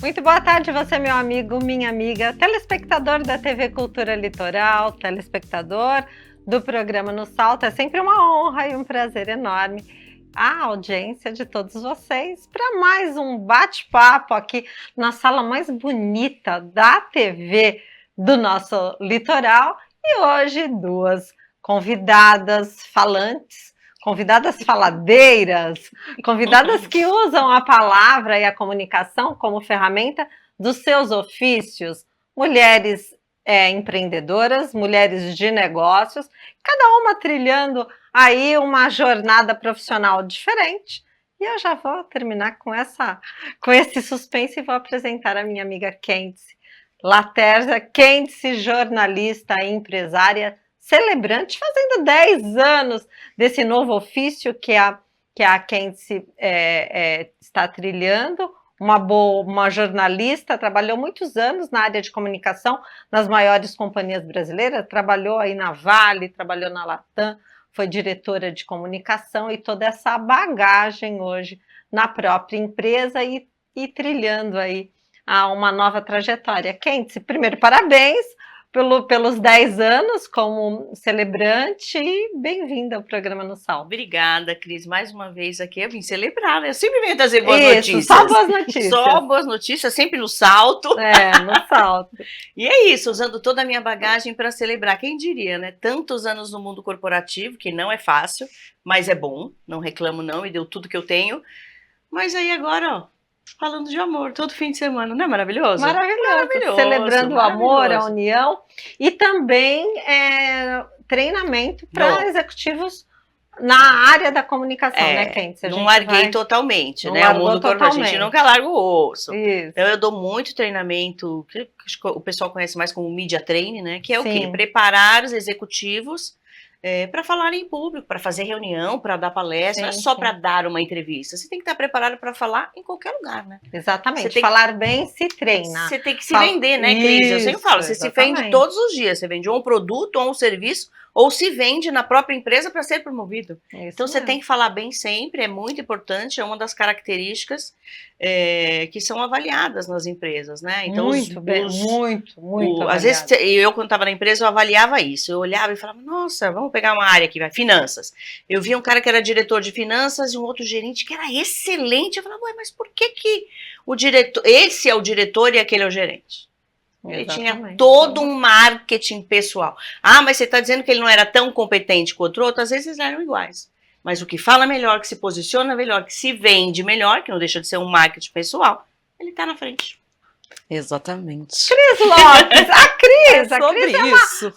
Muito boa tarde, você, meu amigo, minha amiga, telespectador da TV Cultura Litoral, telespectador do programa No Salto. É sempre uma honra e um prazer enorme a audiência de todos vocês para mais um bate-papo aqui na sala mais bonita da TV do nosso litoral. E hoje duas convidadas falantes, convidadas faladeiras, convidadas que usam a palavra e a comunicação como ferramenta dos seus ofícios, mulheres empreendedoras, mulheres de negócios, cada uma trilhando aí uma jornada profissional diferente. E eu já vou terminar com esse suspense e vou apresentar a minha amiga Kêndice Laterza. Kêndice, jornalista e empresária, celebrante, fazendo 10 anos desse novo ofício que a Kêndice está trilhando. Uma jornalista, trabalhou muitos anos na área de comunicação nas maiores companhias brasileiras, trabalhou aí na Vale, trabalhou na Latam, foi diretora de comunicação e toda essa bagagem hoje na própria empresa e trilhando aí uma nova trajetória. Kêndice, primeiro, parabéns pelos 10 anos como celebrante e bem-vinda ao programa No Salto. Obrigada, Cris. Mais uma vez aqui, eu vim celebrar, né? Eu sempre venho trazer boas notícias. Só boas notícias. Só boas notícias, sempre no salto. No salto. E é isso, usando toda a minha bagagem para celebrar. Quem diria, né? Tantos anos no mundo corporativo, que não é fácil, mas é bom. Não reclamo não, e deu tudo que eu tenho. Mas aí agora, ó, falando de amor, todo fim de semana, não é maravilhoso? Maravilhoso. Celebrando o amor, a união e também treinamento para executivos na área da comunicação, né, Kêndice? Não larguei totalmente, né? O mundo corporativo, a gente nunca larga o osso. Isso. Então eu dou muito treinamento, que o pessoal conhece mais como media training, né? Que é o Sim. quê? Preparar os executivos para falar em público, para fazer reunião, para dar palestra, não é só para dar uma entrevista. Você tem que estar preparado para falar em qualquer lugar, né? Exatamente. Você falar bem se treina. Você tem que se vender, né, Cris? Eu sempre falo, você exatamente. se vende todos os dias. Você vende ou um produto ou um serviço, ou se vende na própria empresa para ser promovido. Então você tem que falar bem sempre, é muito importante, é uma das características que são avaliadas nas empresas, né? Então, muito às vezes, eu quando estava na empresa, eu avaliava isso. Eu olhava e falava, nossa, vamos pegar uma área aqui, vai, finanças. Eu via um cara que era diretor de finanças e um outro gerente que era excelente. Eu falava, ué, mas por que o diretor, esse é o diretor e aquele é o gerente? Ele tinha todo um marketing pessoal. Ah, mas você está dizendo que ele não era tão competente quanto o outro? Às vezes eles eram iguais. Mas o que fala melhor, que se posiciona melhor, que se vende melhor, que não deixa de ser um marketing pessoal, ele está na frente. Exatamente. Cris Lopes, a Cris!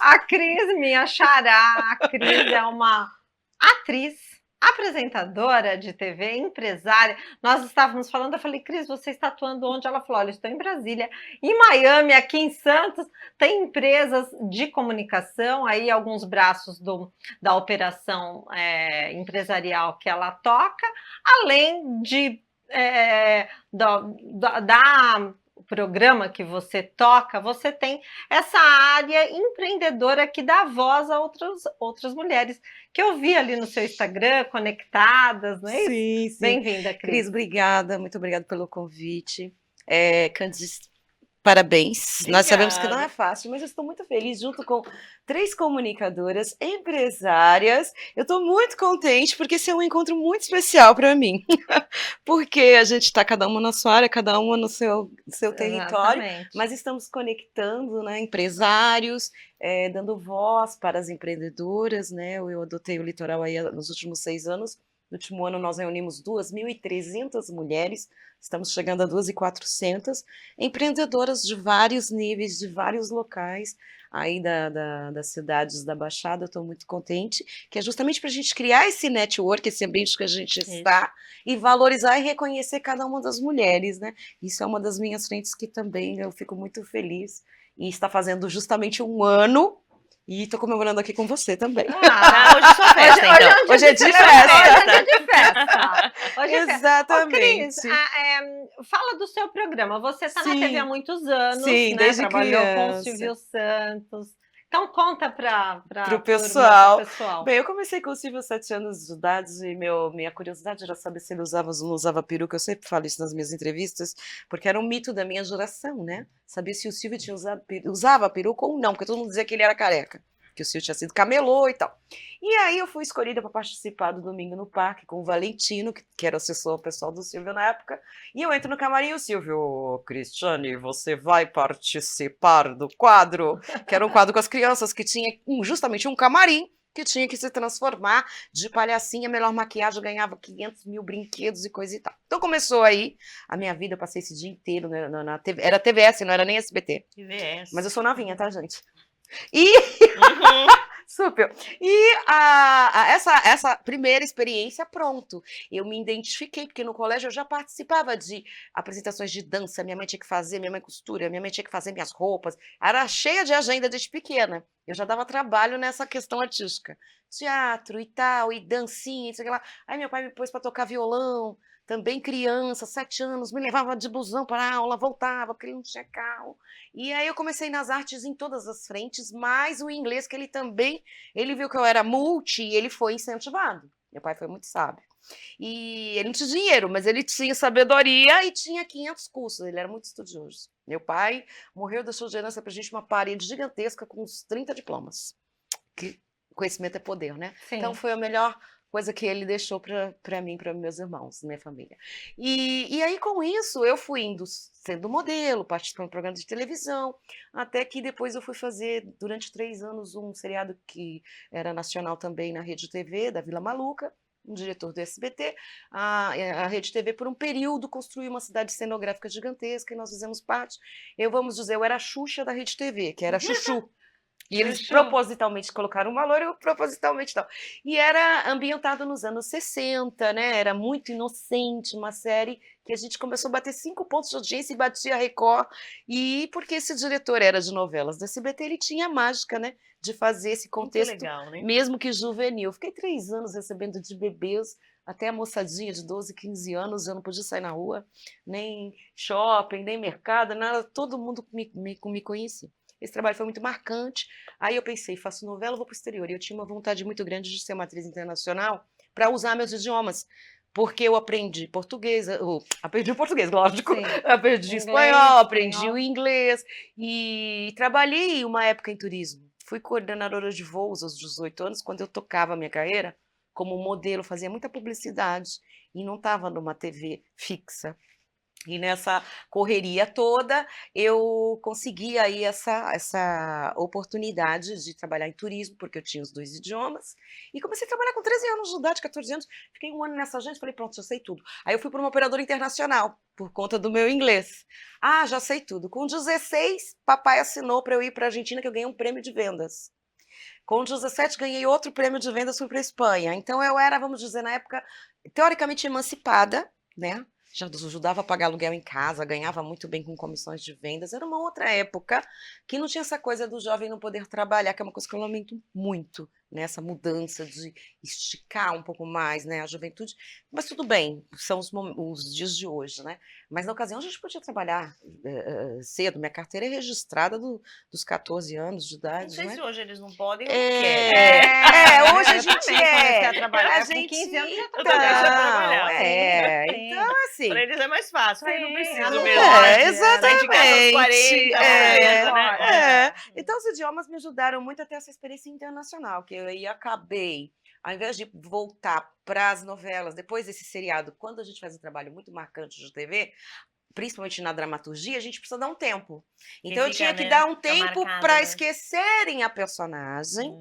A Cris, minha xará, a Cris é uma atriz, apresentadora de TV, empresária. Nós estávamos falando, eu falei, Cris, você está atuando onde? Ela falou, olha, estou em Brasília, em Miami, aqui em Santos, tem empresas de comunicação, aí alguns braços da operação empresarial que ela toca, além da programa que você toca, você tem essa área empreendedora que dá voz a outras mulheres, que eu vi ali no seu Instagram, conectadas, não é isso? Sim. Bem-vinda, Cris, obrigada, muito obrigada pelo convite. Kêndice, parabéns. Obrigada. Nós sabemos que não é fácil, mas eu estou muito feliz, junto com 3 comunicadoras, empresárias. Eu estou muito contente, porque esse é um encontro muito especial para mim. Porque a gente está cada uma na sua área, cada uma no seu território, mas estamos conectando, né, empresários, dando voz para as empreendedoras, né? Eu adotei o Litoral aí nos últimos 6 anos. No último ano nós reunimos 2.300 mulheres, estamos chegando a 2.400, empreendedoras de vários níveis, de vários locais, aí das cidades da Baixada. Eu estou muito contente, que é justamente para a gente criar esse network, esse ambiente que a gente está, e valorizar e reconhecer cada uma das mulheres, né? Isso é uma das minhas frentes que também eu fico muito feliz, e está fazendo justamente 1 ano. E tô comemorando aqui com você também. Hoje é sua festa, então. Hoje é de festa. Exatamente. Ô, Cris, fala do seu programa. Você está na TV há muitos anos, sim, né? desde Trabalhou criança. com o Silvio Santos. Então conta para Pro pessoal. pessoal. Bem, eu comecei com o Silvio 7 anos de idade e minha curiosidade era saber se ele usava ou não usava peruca. Eu sempre falo isso nas minhas entrevistas, porque era um mito da minha geração, né? Saber se o Silvio tinha usava peruca ou não, porque todo mundo dizia que ele era careca, que o Silvio tinha sido camelô e tal. E aí eu fui escolhida para participar do Domingo no Parque com o Valentino, que era assessor pessoal do Silvio na época, e eu entro no camarim e o Silvio, Cristiane, você vai participar do quadro, que era um quadro com as crianças, que tinha justamente um camarim, que tinha que se transformar de palhacinha, melhor maquiagem, ganhava 500 mil brinquedos e coisa e tal. Então começou aí a minha vida, eu passei esse dia inteiro na TV, era TVS, não era nem SBT. TVS. Mas eu sou novinha, tá, gente? E... Super. E essa primeira experiência, pronto. Eu me identifiquei, porque no colégio eu já participava de apresentações de dança, minha mãe tinha que fazer, minha mãe costura, minha mãe tinha que fazer minhas roupas. Era cheia de agenda desde pequena. Eu já dava trabalho nessa questão artística. Teatro e tal, e dancinha, e sei lá. Aí meu pai me pôs para tocar violão, também criança, 7 anos, me levava de busão para a aula, voltava, porque ele não tinha carro. E aí eu comecei nas artes em todas as frentes, mas o inglês, que ele viu que eu era multi e ele foi incentivado. Meu pai foi muito sábio. E ele não tinha dinheiro, mas ele tinha sabedoria e tinha 500 cursos, ele era muito estudioso. Meu pai morreu, deixou de herança pra gente uma parede gigantesca com uns 30 diplomas. Que conhecimento é poder, né? Sim. Então foi a melhor coisa que ele deixou para mim, para meus irmãos, minha família. E aí, com isso, eu fui indo sendo modelo, participando de programas de televisão, até que depois eu fui fazer, durante 3 anos, um seriado que era nacional também na Rede TV, da Vila Maluca, um diretor do SBT. A Rede TV, por um período, construiu uma cidade cenográfica gigantesca e nós fizemos parte. Vamos dizer, eu era a Xuxa da Rede TV, que era Chuchu. E eles propositalmente colocaram uma loira, eu propositalmente tal. E era ambientado nos anos 60, né? Era muito inocente, uma série que a gente começou a bater 5 pontos de audiência e batia Record. E porque esse diretor era de novelas do SBT, ele tinha a mágica, né? De fazer esse contexto, legal, né? mesmo que juvenil. Fiquei 3 anos recebendo de bebês, até a moçadinha de 12, 15 anos, eu não podia sair na rua, nem shopping, nem mercado, nada, todo mundo me conhecia. Esse trabalho foi muito marcante. Aí eu pensei, faço novela, vou para o exterior. E eu tinha uma vontade muito grande de ser uma atriz internacional para usar meus idiomas. Porque eu aprendi português, aprendi o português, lógico, Sim. aprendi espanhol, aprendi o inglês. E trabalhei uma época em turismo. Fui coordenadora de voos aos 18 anos, quando eu tocava a minha carreira como modelo, fazia muita publicidade e não estava numa TV fixa. E nessa correria toda, eu consegui aí essa oportunidade de trabalhar em turismo, porque eu tinha os 2 idiomas, e comecei a trabalhar com 13 anos de idade, 14 anos, fiquei 1 ano nessa agência, falei, pronto, já sei tudo. Aí eu fui para uma operadora internacional, por conta do meu inglês. Já sei tudo. Com 16, papai assinou para eu ir para a Argentina, que eu ganhei um prêmio de vendas. Com 17, ganhei outro prêmio de vendas, fui para a Espanha. Então eu era, vamos dizer, na época, teoricamente emancipada, né? Já ajudava a pagar aluguel em casa, ganhava muito bem com comissões de vendas. Era uma outra época que não tinha essa coisa do jovem não poder trabalhar, que é uma coisa que eu lamento muito, né? Essa mudança de esticar um pouco mais, né, a juventude. Mas tudo bem, são os dias de hoje, né? Mas na ocasião a gente podia trabalhar cedo. Minha carteira é registrada dos 14 anos de idade. Não sei né? se hoje eles não podem ou não querem. Hoje a gente comecei a trabalhar a gente... com 15 anos já Eu também já trabalhava. Então, assim... Para eles é mais fácil, aí não Sim, preciso não mesmo. pode, Sair de casa aos 40, né? Então, os idiomas me ajudaram muito a ter essa experiência internacional, que eu aí acabei, ao invés de voltar para as novelas, depois desse seriado, quando a gente faz um trabalho muito marcante de TV, principalmente na dramaturgia, a gente precisa dar um tempo. Então eu tinha que dar um tempo para esquecerem a personagem,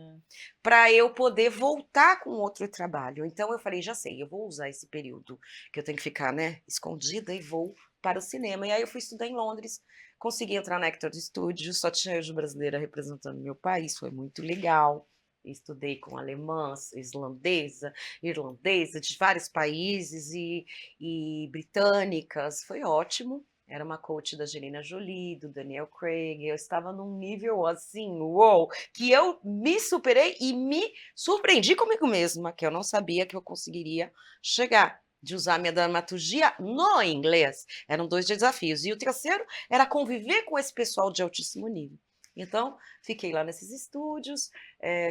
para eu poder voltar com outro trabalho. Então eu falei, já sei, eu vou usar esse período que eu tenho que ficar, né, escondida e vou para o cinema. E aí eu fui estudar em Londres, consegui entrar na Actors Studio, só tinha eu de brasileira representando meu país, foi muito legal. Estudei com alemãs, islandesa, irlandesa, de vários países e britânicas, foi ótimo. Era uma coach da Angelina Jolie, do Daniel Craig, eu estava num nível assim, uou, que eu me superei e me surpreendi comigo mesma, que eu não sabia que eu conseguiria chegar, de usar minha dramaturgia no inglês. Eram 2 desafios. E o terceiro era conviver com esse pessoal de altíssimo nível. Então, fiquei lá nesses estúdios,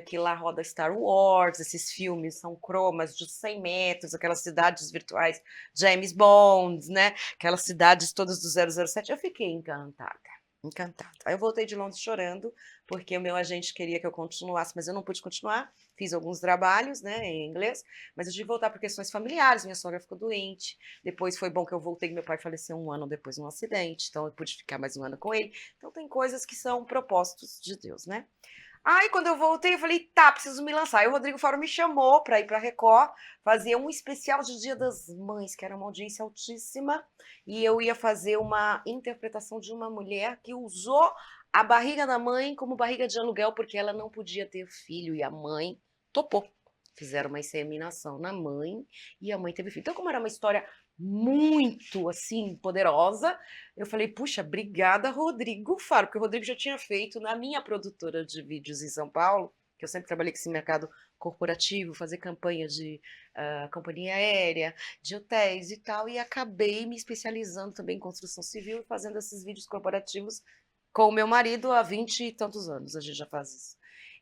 que lá roda Star Wars, esses filmes são cromas de 100 metros, aquelas cidades virtuais, James Bond, né? Aquelas cidades todas do 007. Eu fiquei encantada. Encantada. Aí eu voltei de Londres chorando, porque o meu agente queria que eu continuasse, mas eu não pude continuar. Fiz alguns trabalhos, né, em inglês, mas eu tive que voltar por questões familiares. Minha sogra ficou doente. Depois foi bom que eu voltei, meu pai faleceu um ano depois num acidente, então eu pude ficar mais um ano com ele. Então tem coisas que são propósitos de Deus, né? Aí, quando eu voltei, eu falei, tá, preciso me lançar. Aí o Rodrigo Faro me chamou para ir para Record, fazer um especial de Dia das Mães, que era uma audiência altíssima, e eu ia fazer uma interpretação de uma mulher que usou a barriga da mãe como barriga de aluguel, porque ela não podia ter filho, e a mãe topou. Fizeram uma inseminação na mãe, e a mãe teve filho. Então, como era uma história muito, assim, poderosa, eu falei, puxa, obrigada, Rodrigo Faro, porque o Rodrigo já tinha feito na minha produtora de vídeos em São Paulo, que eu sempre trabalhei com esse mercado corporativo, fazer campanha de companhia aérea, de hotéis e tal, e acabei me especializando também em construção civil e fazendo esses vídeos corporativos com o meu marido há 20 e tantos anos, a gente já faz isso.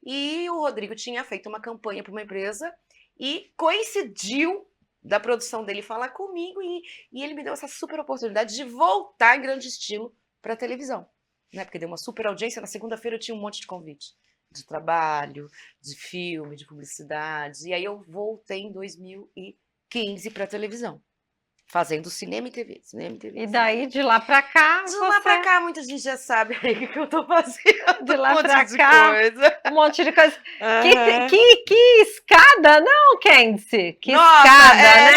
E o Rodrigo tinha feito uma campanha para uma empresa e coincidiu da produção dele falar comigo e ele me deu essa super oportunidade de voltar em grande estilo para a televisão, né? Porque deu uma super audiência. Na segunda-feira eu tinha um monte de convite de trabalho, de filme, de publicidade. E aí eu voltei em 2015 para a televisão, fazendo cinema e TV, cinema e TV. E daí, de lá pra cá, De lá pra cá, muita gente já sabe aí o que eu tô fazendo. De lá um monte pra de cá, coisa. um monte de coisa. Aham. Que escada, não, Candice? Que Nossa, escada, é né?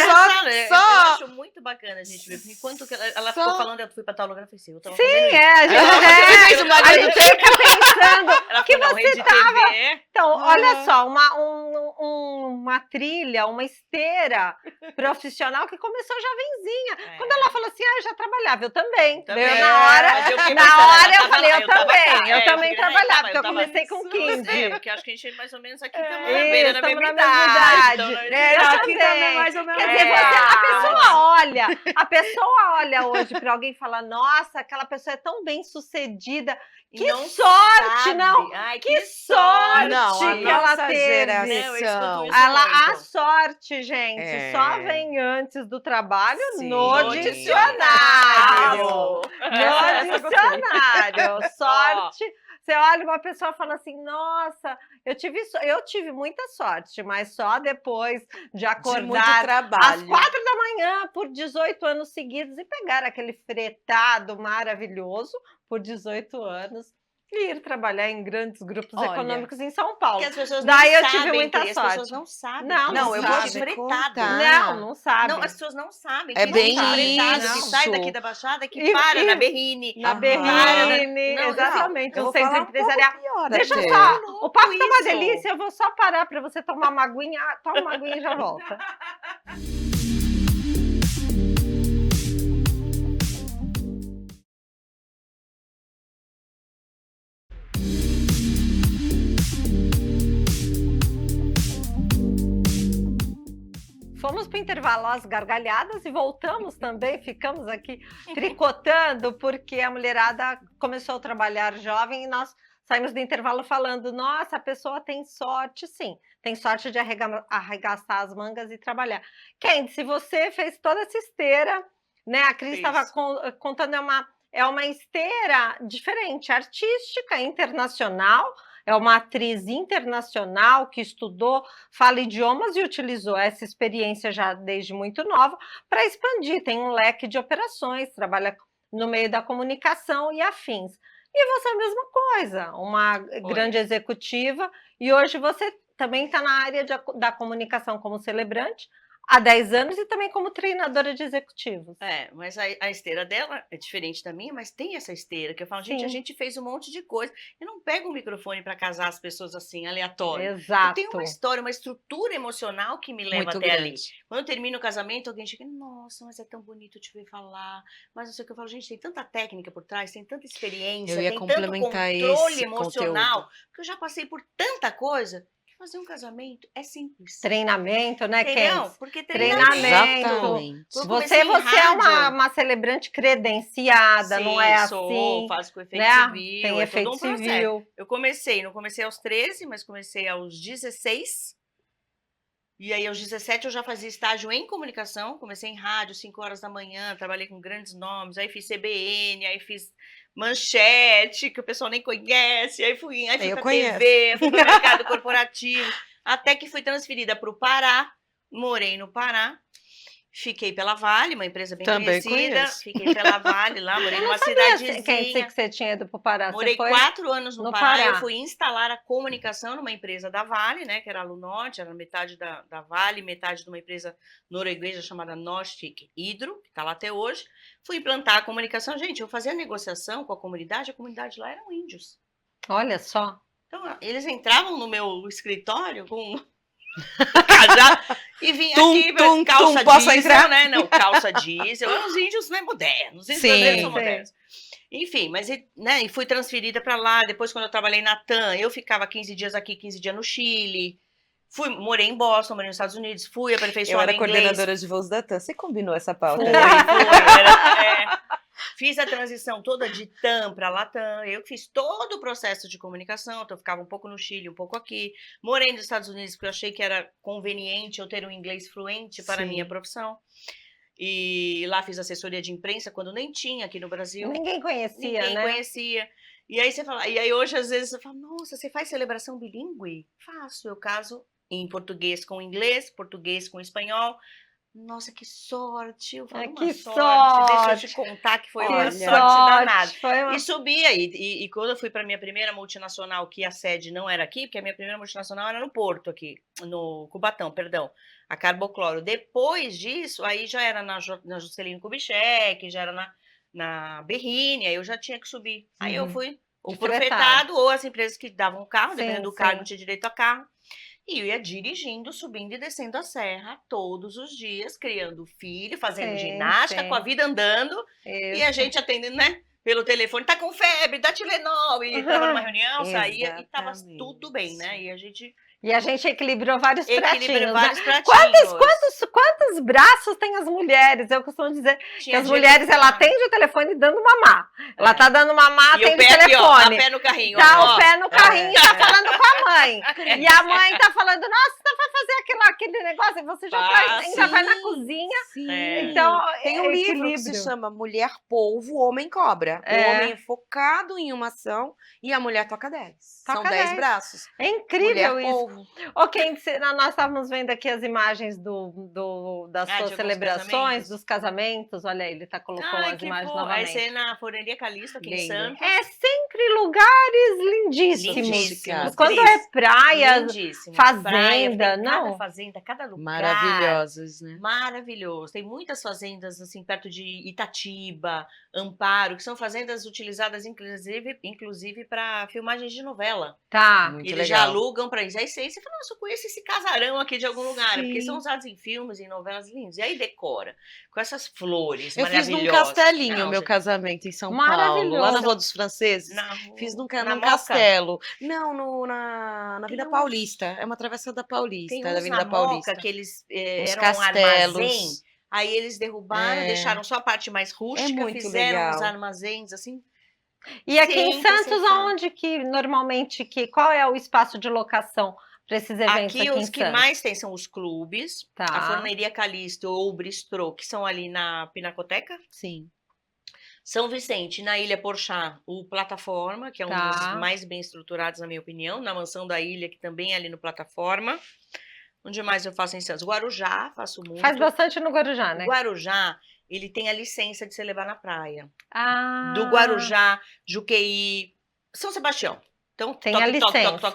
Eu acho muito bacana a gente ver. Porque enquanto que ela ficou falando, eu fui pra tal lugar, eu falei assim, eu tava fazendo isso. A gente, a gente fica pensando Ela que falou, não, você rede tava. TV. Então, olha só, uma trilha, uma esteira profissional que começou jovenzinha. Quando ela falou assim, eu já trabalhava, eu também. Também. Daí, na hora Mas eu fiquei eu pensando, falei, eu tava também. cá. Eu também trabalhava, porque eu tava comecei com 15. porque acho que a gente mais ou menos aqui estamos na beira da Estamos mesma na mesma idade. idade. Eu aqui também também. mais ou menos. Quer dizer, a pessoa olha hoje para alguém e fala, nossa, aquela pessoa é tão bem sucedida. E Que não sorte, sabe. não! Ai, Que sorte Não, a que ela nossa teve. geração. Eu escuto isso A muito. sorte, gente, só vem antes do trabalho Sim. No No dicionário. Essa No eu gostei. dicionário. Sorte. Você olha uma pessoa e fala assim, nossa, eu tive muita sorte, mas só depois de De muito acordar às trabalho. 4 da manhã por 18 anos seguidos e pegar aquele fretado maravilhoso por 18 anos e ir trabalhar em grandes grupos Olha, econômicos em São Paulo. Porque as pessoas Daí não eu tive sabem, muita Pri, as sorte. pessoas não sabem. Não, Não, eu não vou sabem. te Fretado. contar. Não sabem. Não, as pessoas não sabem. É que bem fretado, isso. que sai daqui da Baixada, que E- para e- na Berrine. Na Aham. Berrine, Não, exatamente, Eu no vou centro falar um pouco empresarial. pior Deixa até. só, o papo tá uma isso. delícia, eu vou só parar para você tomar uma aguinha. Toma uma aguinha e já volta. Fomos para o intervalo às gargalhadas e voltamos também, ficamos aqui tricotando, porque a mulherada começou a trabalhar jovem e nós saímos do intervalo falando, nossa, a pessoa tem sorte, sim, tem sorte de arregaçar as mangas e trabalhar. Kendi, se você fez toda essa esteira, né? A Cris estava contando, é uma esteira diferente, artística, internacional. É uma atriz internacional que estudou, fala idiomas e utilizou essa experiência já desde muito nova para expandir. Tem um leque de operações, trabalha no meio da comunicação e afins. E você é a mesma coisa, uma grande executiva. E hoje você também está na área da comunicação como celebrante, há 10 anos e também como treinadora de executivos. Mas a esteira dela é diferente da minha, mas tem essa esteira que eu falo, gente, Sim. a gente fez um monte de coisa. Eu não pego um microfone para casar as pessoas assim, aleatório. Exato. Eu tenho uma história, uma estrutura emocional que me leva Muito até grande. ali. Quando eu termino o casamento, alguém chega, nossa, mas é tão bonito te ver falar. Mas não sei o que eu falo, gente, tem tanta técnica por trás, tem tanta experiência, Eu ia tem tanto complementar controle esse emocional, conteúdo. que eu já passei por tanta coisa. fazer um casamento é simples. Treinamento, né, Entendeu? Kenz? Porque Treinamento. Exatamente. Você é uma celebrante credenciada, Sim, não é sou, assim? faço com efeito Né? civil, Tem é efeito todo um processo. civil. Eu não comecei aos 13, mas comecei aos 16. E aí, aos 17, eu já fazia estágio em comunicação. Comecei em rádio, 5 horas da manhã, trabalhei com grandes nomes. Aí fiz CBN, aí fiz Manchete, que o pessoal nem conhece. Aí fui pra TV, fui pro mercado corporativo. Até que fui transferida para o Pará. Morei no Pará. Fiquei pela Vale, uma empresa bem Também conhecida. conheço. Fiquei pela Vale lá, morei Eu não numa sabia cidadezinha. que você tinha ido pro Pará. Morei Você foi 4 anos no no Pará. Pará. Eu fui instalar a comunicação numa empresa da Vale, né? Que era a Lunorte, era metade da Vale, metade de uma empresa norueguesa chamada Nordic Hydro, que está lá até hoje. Fui implantar a comunicação. Gente, eu fazia negociação com a comunidade lá eram índios. Olha só. Então, eles entravam no meu escritório com cajado e vinha aqui calça posso diesel, entrar? né? Não, calça diesel. Os índios, né, modernos. Os índios brasileiros são modernos. Enfim, mas né, e fui transferida para lá. Depois, quando eu trabalhei na TAM, eu ficava 15 dias aqui, 15 dias no Chile. Morei em Boston, morei nos Estados Unidos. Fui aperfeiçoar Eu era inglês. coordenadora de voos da TAM. Você combinou essa pauta? Fiz a transição toda de TAM para Latam. Eu fiz todo o processo de comunicação. Então, eu ficava um pouco no Chile, um pouco aqui. Morei nos Estados Unidos porque eu achei que era conveniente eu ter um inglês fluente para a minha profissão. E lá fiz assessoria de imprensa quando nem tinha aqui no Brasil. Ninguém conhecia, Ninguém conhecia. E aí você fala, e aí hoje às vezes você fala, nossa, você faz celebração bilíngue? Faço, eu caso em português com inglês, português com espanhol. Nossa, que sorte! Eu falo, que sorte! Deixa eu te contar que foi uma sorte danada. E subi aí. E quando eu fui para a minha primeira multinacional, que a sede não era aqui, porque a minha primeira multinacional era no Porto, aqui, no Cubatão, perdão, a Carbocloro. Depois disso, aí já era na Juscelino Kubitschek, já era na Berrini, aí eu já tinha que subir. Aí eu fui ou por fretado, ou as empresas que davam carro, dependendo do carro, não tinha direito a carro. E eu ia dirigindo, subindo e descendo a serra todos os dias, criando filho, fazendo ginástica, com a vida andando. E a gente atendendo, né? Pelo telefone, tá com febre, dá Tilenol. E tava numa reunião, saía e tava tudo bem, né? E a gente equilibrou vários pratinhos. Quantos braços tem as mulheres? Eu costumo dizer que as mulheres, ela atende o telefone dando mamá. Ela tá dando mamá, atende o telefone. Aqui, ó, pé no carrinho. Tá o pé no carrinho, tá falando com a mãe. E a mãe tá falando, nossa, você vai fazer aquele negócio, e você já ainda vai na cozinha. Então, tem um livro que se chama Mulher Polvo, Homem Cobra. O homem é focado em uma ação e a mulher toca 10. São 10 braços. É incrível Mulher isso. Polvo. Ok, nós estávamos vendo aqui as imagens das suas celebrações, dos casamentos. Olha aí, ele colocou as imagens novamente. Vai ser na Forneria Calixto, aqui em Santos. É sempre lugares lindíssimos. Quando é praia, fazenda, não? Cada fazenda, cada lugar. Maravilhosas, né? Maravilhoso. Tem muitas fazendas, assim, perto de Itatiba, Amparo, que são fazendas utilizadas, inclusive para filmagens de novela. Tá. Muito legal. Já alugam para isso. Aí você fala, nossa, eu conheço esse casarão aqui de algum lugar, porque são usados em filmes, em novelas lindas. E aí decora com essas flores maravilhosas. Eu fiz num castelinho meu casamento em São Paulo, lá na Rua dos Franceses. Fiz num castelo. Não, na Avenida Paulista. É uma travessa da Paulista, da Avenida Paulista. Que eles eram castelos. Um armazém. Aí eles derrubaram, deixaram só a parte mais rústica, fizeram uns armazéns assim. E aqui em Santos, aonde que normalmente, qual é o espaço de locação para esses eventos aqui em Santos? Os que mais tem são os clubes, a Forneria Calixto ou o Bistrô, que são ali na Pinacoteca. Sim. São Vicente, na Ilha Porchat, o Plataforma, que é um dos mais bem estruturados, na minha opinião, na Mansão da Ilha, que também é ali no Plataforma. Onde mais eu faço em Santos? Guarujá, faço muito. Faz bastante no Guarujá, né? Guarujá, ele tem a licença de se levar na praia. Do Guarujá, Juqueí, São Sebastião. Então, tem a licença.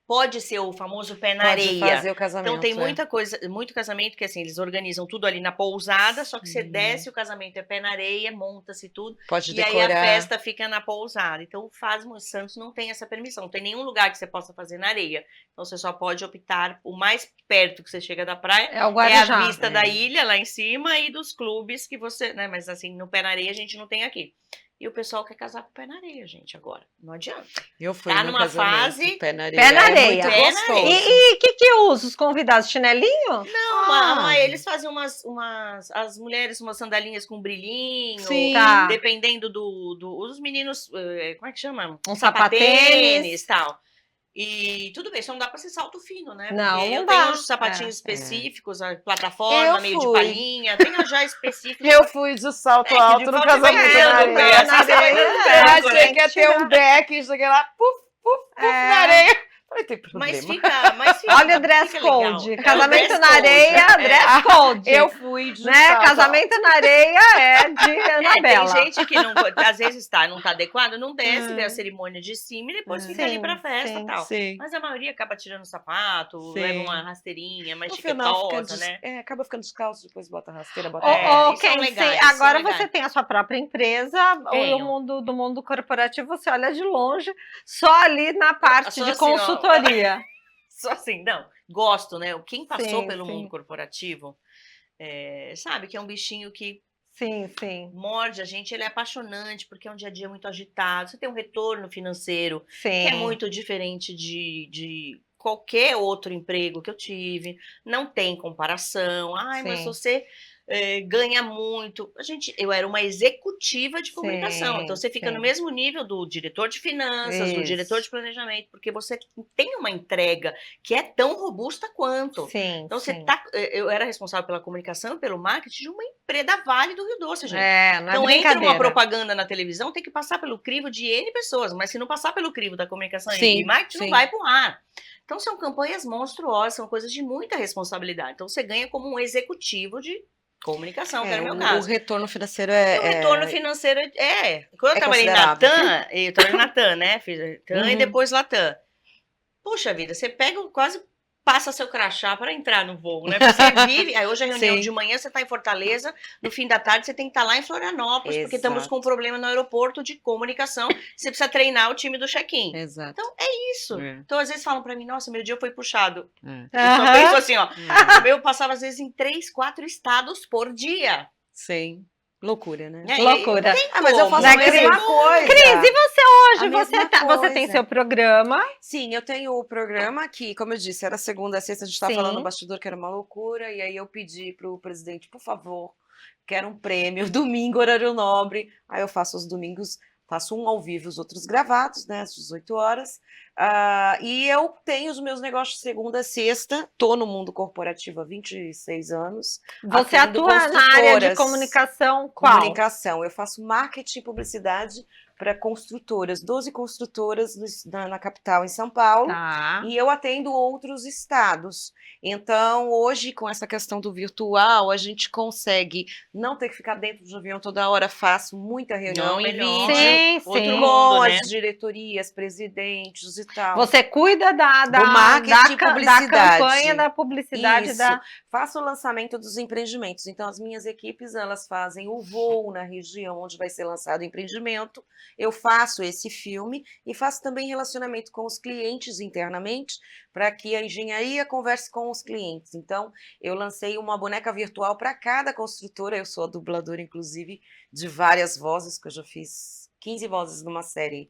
Pode ser o famoso pé na areia. Pode fazer o casamento. Então, tem muita coisa, muito casamento que assim, eles organizam tudo ali na pousada, só que você desce, o casamento é pé na areia, monta-se tudo. Pode decorar. E aí a festa fica na pousada. Então, o Santos não tem essa permissão. Não tem nenhum lugar que você possa fazer na areia. Então, você só pode optar, o mais perto que você chega da praia é a vista da ilha lá em cima e dos clubes que você, né? Mas assim, no pé na areia a gente não tem aqui. E o pessoal quer casar com o pé na areia, gente, agora. Não adianta. Eu fui Tá no numa casamento, fase- pé na areia. Pé na areia. É muito Pé na gostoso. areia. E o que usa os convidados? Chinelinho? Não, eles fazem as mulheres umas sandalinhas com brilhinho, Sim. Tá. dependendo os meninos, como é que chama? Um sapatênis e tal. E tudo bem, só não dá pra ser salto fino, né? Não, Porque não eu dá. tenho os sapatinhos específicos, a plataforma Eu meio de fui. palhinha, tenho já específicos. Eu fui de salto que alto de no volta casamento vai na vendo, areia. assim, você vai dando Eu tempo, achei né? que ia ter um deck, cheguei lá, puf, na areia. Falei, tem problema. Mas fica Olha o dress fica legal. code. É, o Casamento dress na code, areia, dress code. Eu fui de né? salto Casamento na areia é de Anabela. Tem gente que não, às vezes não tá adequado, não desce, vê a cerimônia de cima e depois fica ali pra festa e tal. Sim. Mas a maioria acaba tirando o sapato, Sim. leva uma rasteirinha mais No final chiquetosa, né? acaba ficando descalço, depois bota a rasteira, bota Ô, e são Kenzie, legais, são agora legais. você tem a sua própria empresa, Tenho. do mundo corporativo, você olha de longe, só ali na parte Só de assim, ó. consultoria. Só assim, não, gosto, né? Quem passou Sim, pelo sim. mundo corporativo sabe que é um bichinho que Sim, sim, morde a gente, ele é apaixonante, porque é um dia a dia muito agitado, você tem um retorno financeiro sim. que é muito diferente de qualquer outro emprego que eu tive, não tem comparação. Ai, mas Sim. você ganha muito. Eu era uma executiva de comunicação, Sim, então você fica sim. no mesmo nível do diretor de finanças, do Isso. diretor de planejamento, porque você tem uma entrega que é tão robusta quanto. Sim, Então sim. eu era responsável pela comunicação e pelo marketing de uma empresa da Vale do Rio Doce, gente. Não é Então, entra brincadeira. uma propaganda na televisão, tem que passar pelo crivo de N pessoas, mas se não passar pelo crivo da comunicação Sim, e marketing, sim. não vai pro ar. Então, são campanhas monstruosas, são coisas de muita responsabilidade. Então, você ganha como um executivo de comunicação, que era o meu O caso. retorno financeiro O retorno financeiro Quando eu é trabalhei na considerável. TAM, eu trabalhei na TAM, né? Fiz TAM e Uhum. depois Latam. Puxa vida, você quase passa seu crachá para entrar no voo, né? Porque você vive. Aí hoje a reunião Sim. de manhã você está em Fortaleza, no fim da tarde você tem que estar lá em Florianópolis, porque estamos Exato. com um problema no aeroporto de comunicação. Você precisa treinar o time do check-in. Exato. Então é isso. É. Então às vezes falam para mim, nossa, meu dia foi puxado. É. Eu só Aham. penso assim, ó. É. Eu passava às vezes em 3, 4 estados por dia. Sim. Loucura, né? Né? Loucura. Mas eu faço Né, a mesma Cris? coisa. Cris, e você hoje? A mesma Você tem coisa. seu programa. Sim, eu tenho o programa que, como eu disse, era segunda a sexta, a gente estava Sim. falando no bastidor que era uma loucura, e aí eu pedi pro presidente, por favor, quero um prêmio, domingo, horário nobre. Aí eu faço os domingos, faço um ao vivo, os outros gravados, né, às 18 horas. E eu tenho os meus negócios de segunda a sexta, tô no mundo corporativo há 26 anos. Você Atendo atua na área de construtoras. comunicação qual? Comunicação. Eu faço marketing e publicidade para construtoras, 12 construtoras na capital, em São Paulo. Tá. E eu atendo outros estados. Então, hoje, com essa questão do virtual, a gente consegue não ter que ficar dentro do avião toda hora. Faço muita reunião Não, em melhor. vídeo Sim, Outro sim. mundo, com né? as diretorias, presidentes e tal. Você cuida Do marketing e da publicidade. campanha da publicidade Isso. da. Faço o lançamento dos empreendimentos. Então, as minhas equipes, elas fazem o voo na região onde vai ser lançado o empreendimento. Eu faço esse filme e faço também relacionamento com os clientes internamente, para que a engenharia converse com os clientes. Então, eu lancei uma boneca virtual para cada construtora. Eu sou a dubladora, inclusive, de várias vozes, que eu já fiz 15 vozes numa série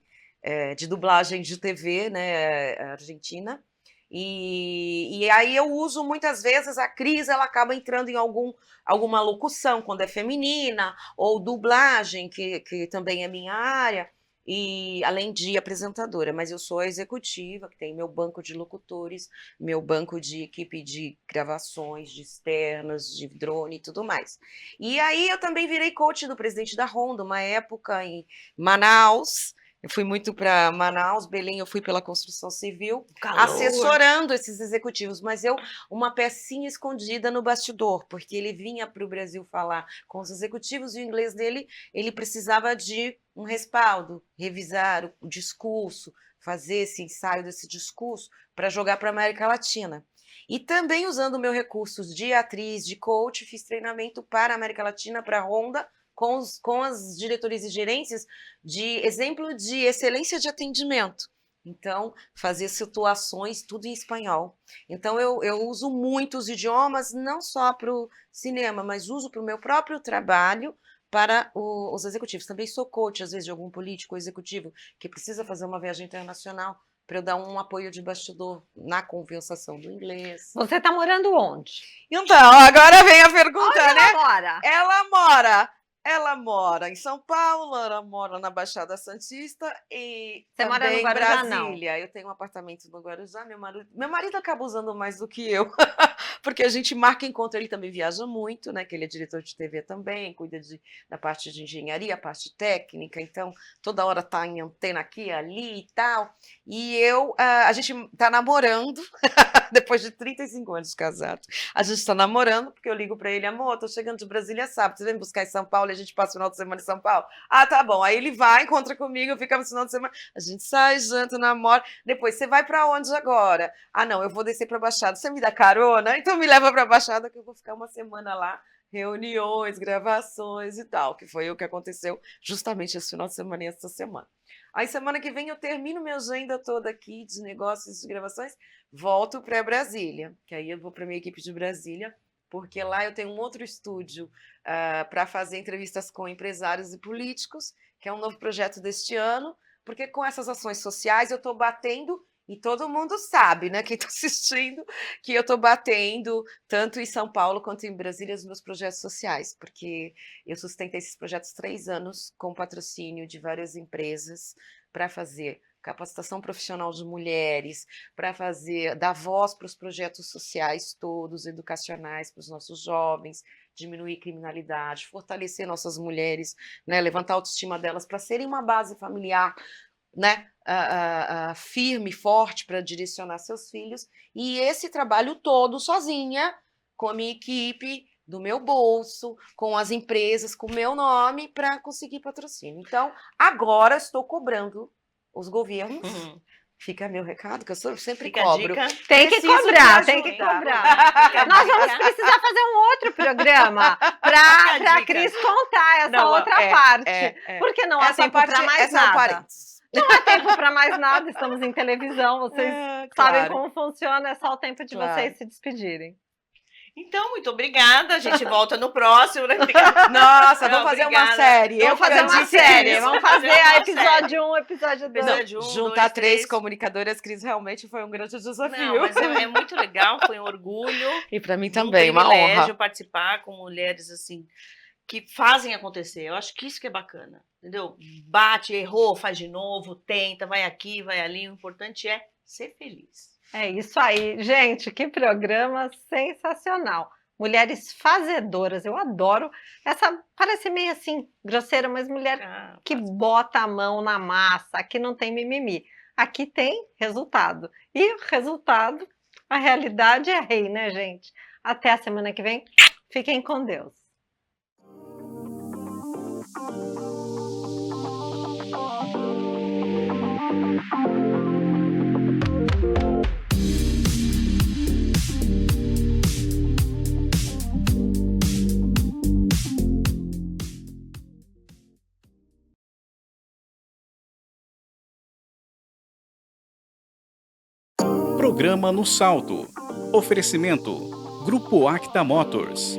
de dublagem de TV, né, argentina. E aí eu uso muitas vezes a Cris, ela acaba entrando em alguma locução quando é feminina, ou dublagem, que também é minha área, e além de apresentadora, mas eu sou a executiva, que tem meu banco de locutores, meu banco de equipe de gravações, de externas, de drone e tudo mais. E aí eu também virei coach do presidente da Honda, uma época em Manaus. Eu fui muito para Manaus, Belém, eu fui pela construção civil, Calor. assessorando esses executivos, mas eu, uma pecinha escondida no bastidor, porque ele vinha para o Brasil falar com os executivos e o inglês dele, ele precisava de um respaldo, revisar o discurso, fazer esse ensaio desse discurso para jogar para a América Latina. E também usando o meu recursos de atriz, de coach, fiz treinamento para a América Latina, para a Honda, com as diretorias e gerências de exemplo de excelência de atendimento. Então, fazer situações tudo em espanhol. Então, eu uso muitos idiomas, não só para o cinema, mas uso para o meu próprio trabalho, para os executivos. Também sou coach, às vezes, de algum político ou executivo que precisa fazer uma viagem internacional para eu dar um apoio de bastidor na conversação do inglês. Você está morando onde? Então, agora vem a pergunta, Onde né? ela mora? Ela mora em São Paulo, ela mora na Baixada Santista e Você mora no também em Guarujá, não? Brasília. Eu tenho um apartamento no Guarujá, meu marido acaba usando mais do que eu, porque a gente marca encontro, ele também viaja muito, né? Que ele é diretor de TV também, cuida da parte de engenharia, parte técnica, então toda hora tá em antena aqui, ali e tal. E a gente tá namorando, depois de 35 anos de casado. A gente tá namorando, porque eu ligo pra ele, amor, tô chegando de Brasília sábado, você vem me buscar em São Paulo e a gente passa o final de semana em São Paulo? Ah, tá bom. Aí ele vai, encontra comigo, ficamos no final de semana, a gente sai, janta, namora. Depois, você vai pra onde agora? Ah, não, eu vou descer pra Baixada. Você me dá carona? Então me leva pra Baixada que eu vou ficar uma semana lá, reuniões, gravações e tal, que foi o que aconteceu justamente esse final de semana e essa semana. Aí semana que vem eu termino minha agenda toda aqui de negócios, de gravações, volto para Brasília, que aí eu vou para minha equipe de Brasília, porque lá eu tenho um outro estúdio para fazer entrevistas com empresários e políticos, que é um novo projeto deste ano, porque com essas ações sociais eu estou batendo, e todo mundo sabe, né, quem está assistindo, que eu estou batendo tanto em São Paulo quanto em Brasília os meus projetos sociais, porque eu sustentei esses projetos 3 anos com patrocínio de várias empresas para fazer capacitação profissional de mulheres, para dar voz para os projetos sociais todos, educacionais para os nossos jovens, diminuir criminalidade, fortalecer nossas mulheres, né, levantar a autoestima delas para serem uma base familiar, né, firme, forte para direcionar seus filhos. E esse trabalho todo sozinha, com a minha equipe, do meu bolso, com as empresas, com o meu nome, para conseguir patrocínio. Então, agora estou cobrando os governos. Fica meu recado, que eu sempre cobro. Tem que cobrar, tem que cobrar. Nós vamos precisar fazer um outro programa para a Cris contar essa outra parte. Porque não há tempo para mais nada. Não há tempo para mais nada, estamos em televisão, vocês sabem como funciona, é só o tempo de vocês se despedirem. Então, muito obrigada. A gente volta no próximo, né? Nossa, vamos fazer uma série. Vamos fazer uma série. Vamos fazer a episódio 1, episódio 2. Juntar 3 comunicadoras, Cris, realmente foi um grande desafio. Não, mas é muito legal, foi um orgulho. E para mim também, uma honra. Um privilégio participar com mulheres assim que fazem acontecer. Eu acho que isso que é bacana, entendeu? Bate, errou, faz de novo, tenta, vai aqui, vai ali. O importante é ser feliz. É isso aí, gente, que programa sensacional. Mulheres fazedoras, eu adoro essa, parece meio assim, grosseira, mas mulher que bota a mão na massa, aqui não tem mimimi, aqui tem resultado. E o resultado, a realidade é rei, né, gente? Até a semana que vem, fiquem com Deus. Programa No Salto. Oferecimento: Grupo Acta Motors.